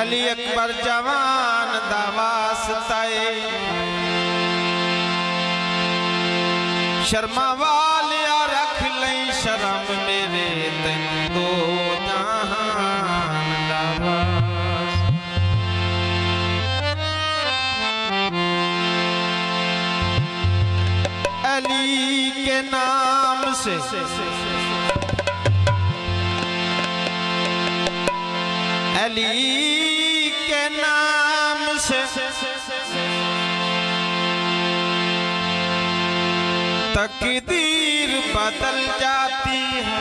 अली अकबर जवान दा वास्ता शर्मा वालिया रख लई शर्म मेरे तन दो जहान दा वास्ता। अली के नाम से अली के नाम से तकदीर बदल जाती है।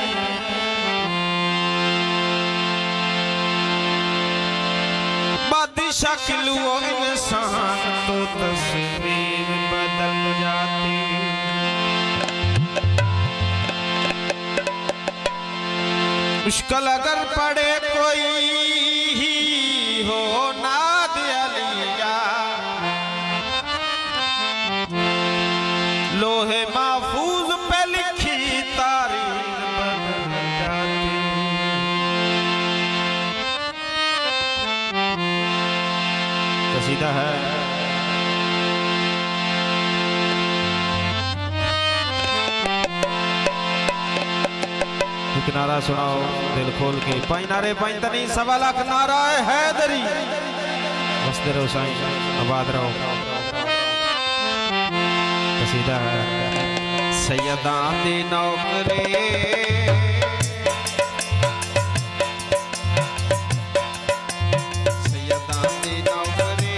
बदशक्ल वो इंसान तो तस्वीर बदल जाती है। मुश्किल अगर पड़े कोई हो नाद अलिया लोहे महफूज पे लिखी तारीख बदल जाती। कसीदा है एक नारा सुनाओ दिल खोल के। पाई नारे पाई तनी 1.25 लाख नारा है हैदरी। हंसते रहो साईं आबाद रहो। कसीदा है सैयदां दी नौकरी सैयदां दी नौकरी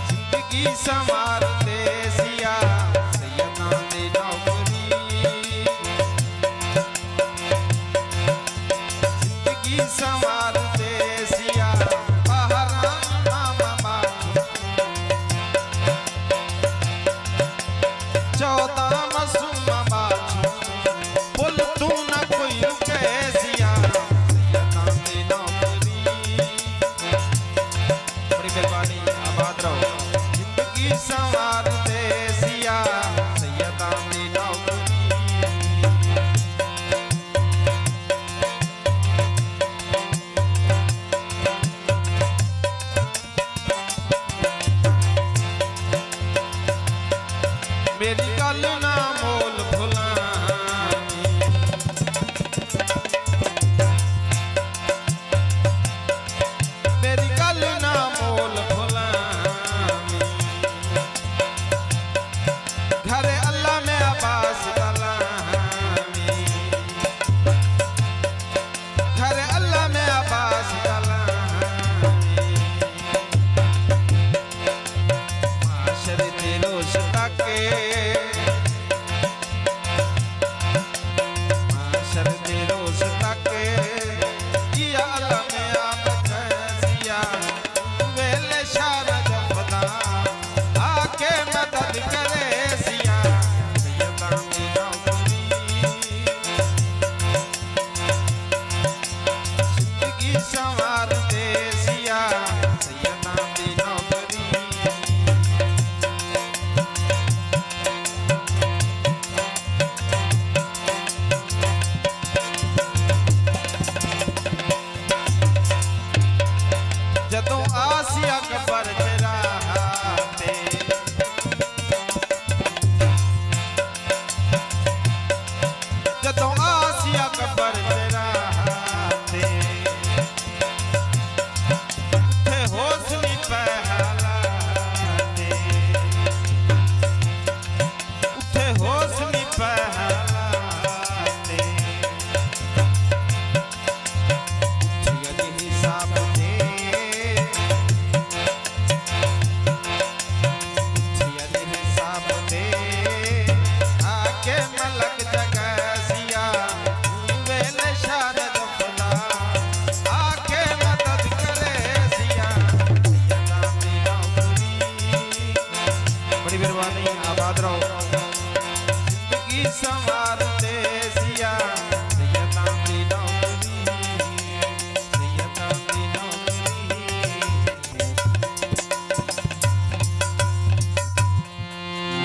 जिंदगी संवारते सिया। सैयदां दी नौकरी जिंदगी संवारते सिया। मेरी गल ना मोल भुलानी मेरी गल ना मोल भुलानी। घर अल्लाह में आबास दलानी घर अल्लाह में आबास दलानी। माशर दे रोज तक जदों आसिया अकबर जराते जदों आसिया अकबर जराते थे होसनी पहलाते उठे होसनी पहलाते। उठिया हिसाब आबाद रहो। जिंदगी संवार